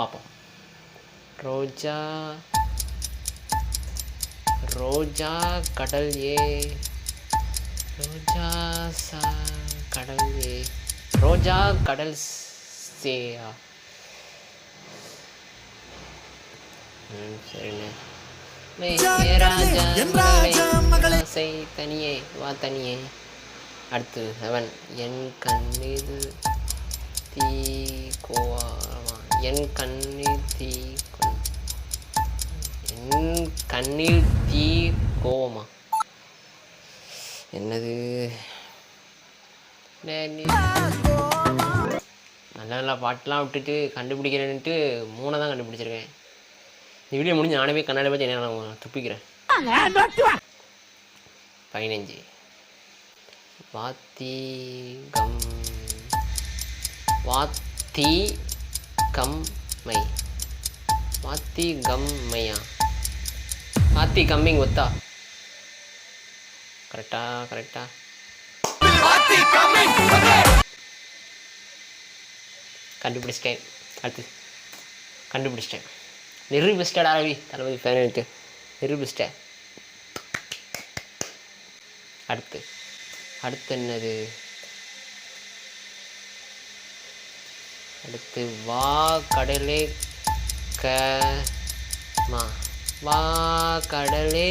பார்ப்போம். ரோஜா ரோஜா கடல் ஏ ரோஜா சா கடல் ஏ ரோஜா கடல் சேயா. சரிண்ணே. ராஜா தனியே வா தனியே. அடுத்து அவன் என் கண்ணீர் தீ கோவமா என் கண்ணீர் தீ என் கண்ணீர் தீ கோவமா என்னது? நல்ல நல்ல பாட்டெலாம் விட்டுட்டு கண்டுபிடிக்கிறேன்ட்டு 3 தான் கண்டுபிடிச்சிருக்கேன். இந்த வீடியோ முடிஞ்சு நானே போய் கண்ணாடி பார்த்து என்ன நான் துப்பிக்கிறேன். 15 வாத்திகம் வாத்திகம்மை வாத்திகம்மையா வாத்திகம்மிங் ஒத்தா கரெக்டா கண்டுபிடிச்சிட்டேன். அடுத்து கண்டுபிடிச்சிட்டேன். நிரூபிச்சிட்டா ரவி தளபதி ஃபேன் நிரூபிச்சிட்டேன். அடுத்து என்னது? அடுத்து வா கடலே வா கடலே